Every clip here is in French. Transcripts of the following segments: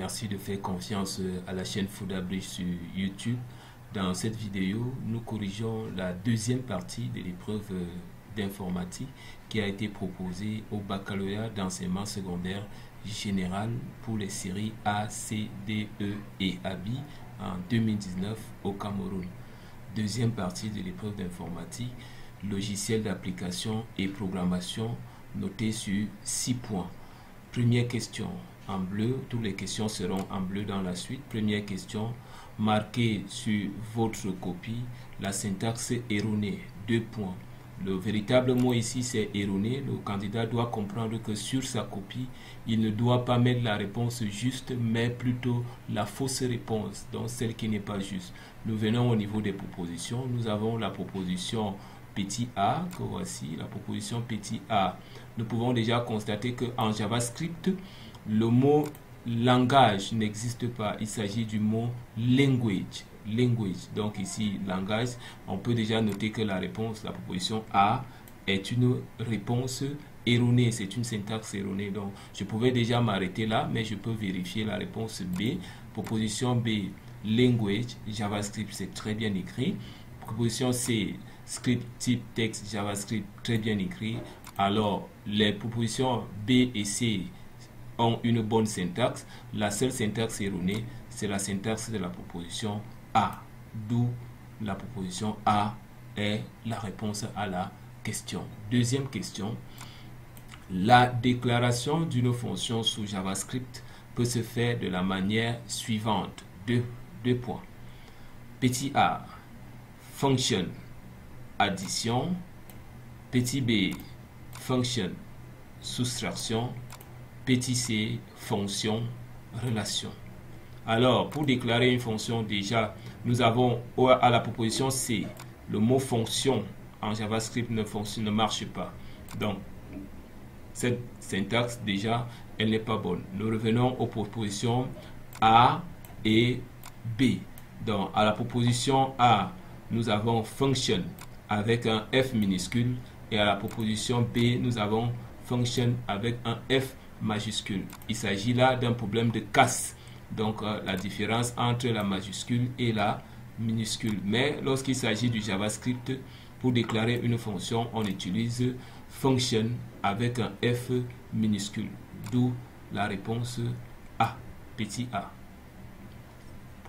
Merci de faire confiance à la chaîne Foodabridge sur YouTube. Dans cette vidéo, nous corrigeons la deuxième partie de l'épreuve d'informatique qui a été proposée au baccalauréat d'enseignement secondaire général pour les séries A, C, D, E et ABI en 2019 au Cameroun. Deuxième partie de l'épreuve d'informatique, logiciel d'application et programmation, noté sur 6 points. Première question en bleu, toutes les questions seront en bleu dans la suite. Première question, marquez sur votre copie la syntaxe erronée, 2 points. Le véritable mot ici c'est erroné. Le candidat doit comprendre que sur sa copie, il ne doit pas mettre la réponse juste, mais plutôt la fausse réponse, donc celle qui n'est pas juste. Nous venons au niveau des propositions. Nous avons la proposition petit a, que voici, la proposition petit a. Nous pouvons déjà constater qu'en JavaScript, le mot langage n'existe pas. Il s'agit du mot language. Donc ici, langage, on peut déjà noter que la réponse, la proposition A est une réponse erronée. C'est une syntaxe erronée. Donc, je pouvais déjà m'arrêter là, mais je peux vérifier la réponse B. Proposition B, language, JavaScript, c'est très bien écrit. Proposition C, script type texte JavaScript, très bien écrit. Alors, les propositions B et C ont une bonne syntaxe. La seule syntaxe erronée, c'est la syntaxe de la proposition A. D'où la proposition A est la réponse à la question. Deuxième question. La déclaration d'une fonction sous JavaScript peut se faire de la manière suivante. Deux points. Petit a, function, addition. Petit b, function, soustraction. Petit c, fonction, relation. Alors, pour déclarer une fonction, déjà, nous avons à la proposition C, le mot fonction en JavaScript ne marche pas. Donc, cette syntaxe, déjà, elle n'est pas bonne. Nous revenons aux propositions A et B. Donc, à la proposition A, nous avons function avec un F minuscule. Et à la proposition B, nous avons function avec un F majuscule. Il s'agit là d'un problème de casse. Donc, la différence entre la majuscule et la minuscule. Mais lorsqu'il s'agit du JavaScript, pour déclarer une fonction, on utilise function avec un F minuscule. D'où la réponse A, petit a.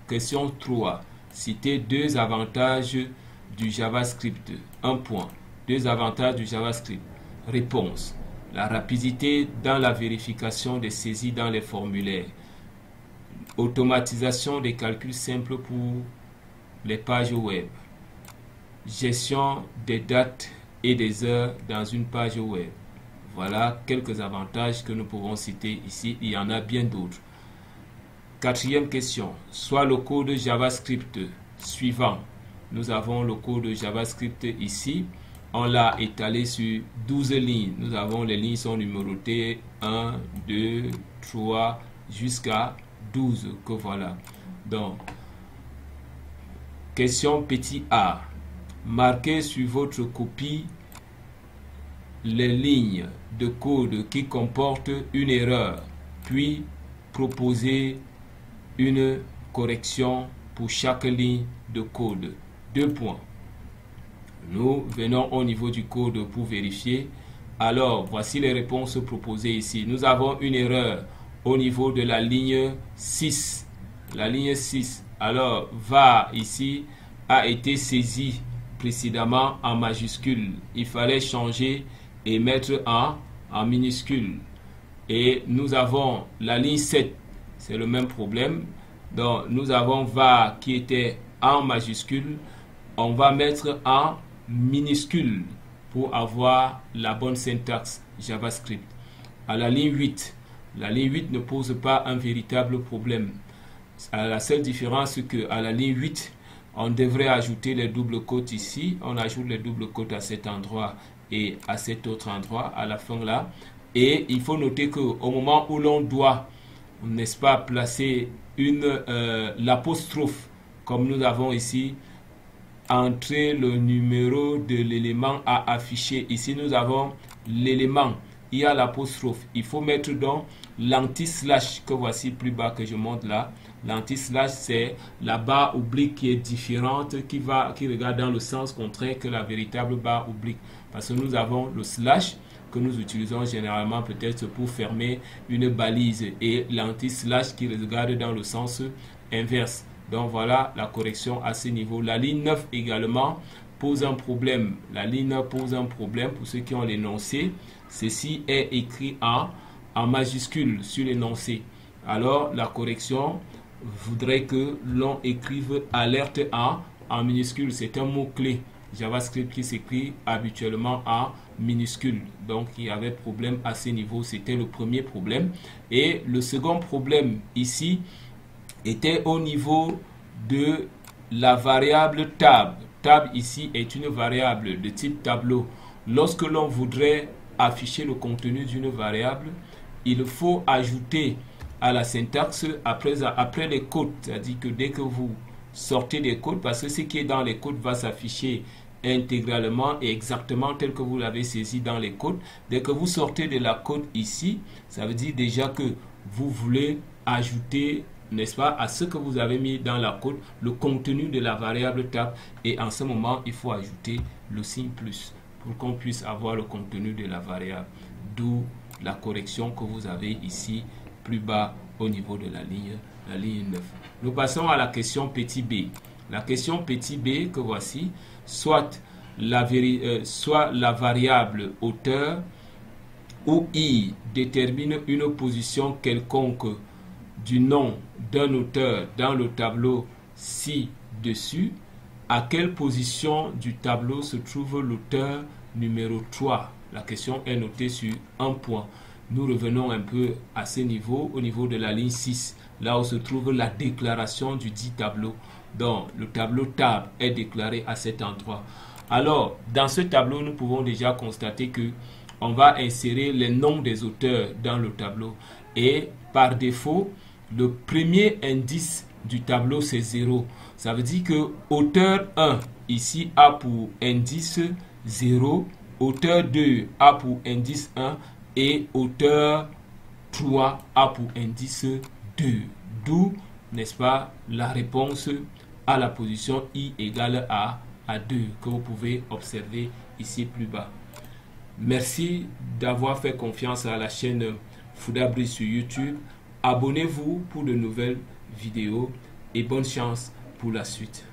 Question 3. Citez deux avantages du JavaScript. Un point. Deux avantages du JavaScript. Réponse. La rapidité dans la vérification des saisies dans les formulaires. Automatisation des calculs simples pour les pages web. Gestion des dates et des heures dans une page web. Voilà quelques avantages que nous pouvons citer ici. Il y en a bien d'autres. Quatrième question. Soit le code JavaScript suivant. Nous avons le code JavaScript ici. On l'a étalé sur 12 lignes. Nous avons les lignes sont numérotées 1, 2, 3 jusqu'à 12 que voilà. Donc, question petit a. Marquez sur votre copie les lignes de code qui comportent une erreur, puis proposez une correction pour chaque ligne de code. 2 points. Nous venons au niveau du code pour vérifier. Alors, voici les réponses proposées ici. Nous avons une erreur au niveau de la ligne 6. La ligne 6, alors, va ici, a été saisie précédemment en majuscule. Il fallait changer et mettre en minuscule. Et nous avons la ligne 7, c'est le même problème. Donc, nous avons va qui était en majuscule. On va mettre en minuscule pour avoir la bonne syntaxe JavaScript. À la ligne 8, la ligne 8 ne pose pas un véritable problème. La seule différence c'est qu'à la ligne 8, on devrait ajouter les doubles quotes ici. On ajoute les doubles quotes à cet endroit et à cet autre endroit, à la fin là. Et il faut noter qu'au moment où l'on doit, n'est-ce pas, placer l'apostrophe, comme nous avons ici, entrer le numéro de l'élément à afficher. Ici, nous avons l'élément. il y a l'apostrophe. Il faut mettre donc l'anti-slash que voici plus bas que je montre là. L'anti-slash, c'est la barre oblique qui est différente, qui regarde dans le sens contraire que la véritable barre oblique. Parce que nous avons le slash que nous utilisons généralement peut-être pour fermer une balise et l'anti-slash qui regarde dans le sens inverse. Donc voilà la correction à ce niveau. La ligne 9 également pose un problème. La ligne 9 pose un problème pour ceux qui ont l'énoncé. Ceci est écrit en majuscule sur l'énoncé. Alors la correction voudrait que l'on écrive alerte en minuscule. C'est un mot-clé JavaScript qui s'écrit habituellement en minuscule. Donc il y avait problème à ce niveau. C'était le premier problème. Et le second problème ici était au niveau de la variable tab. Tab ici est une variable de type tableau. Lorsque l'on voudrait afficher le contenu d'une variable, il faut ajouter à la syntaxe après les codes. C'est-à-dire que dès que vous sortez des codes, parce que ce qui est dans les codes va s'afficher intégralement et exactement tel que vous l'avez saisi dans les codes. Dès que vous sortez de la code ici, ça veut dire déjà que vous voulez ajouter, n'est-ce pas, à ce que vous avez mis dans la code, le contenu de la variable tab. Et en ce moment, il faut ajouter le signe plus pour qu'on puisse avoir le contenu de la variable. D'où la correction que vous avez ici plus bas au niveau de la ligne 9. Nous passons à la question petit b. La question petit b que voici, soit la variable auteur où i détermine une position quelconque du nom d'un auteur dans le tableau ci-dessus, à quelle position du tableau se trouve l'auteur numéro 3? La question est notée sur un point. Nous revenons un peu à ce niveau, au niveau de la ligne 6, là où se trouve la déclaration du dit tableau. Donc, le tableau tab est déclaré à cet endroit. Alors, dans ce tableau, nous pouvons déjà constater que on va insérer les noms des auteurs dans le tableau. Et par défaut, le premier indice du tableau, c'est 0. Ça veut dire que auteur 1, ici, a pour indice 0. Auteur 2 a pour indice 1. Et auteur 3 a pour indice 2. D'où, n'est-ce pas, la réponse à la position i égale à 2 que vous pouvez observer ici plus bas. Merci d'avoir fait confiance à la chaîne Foodabridge sur YouTube. Abonnez-vous pour de nouvelles vidéos et bonne chance pour la suite.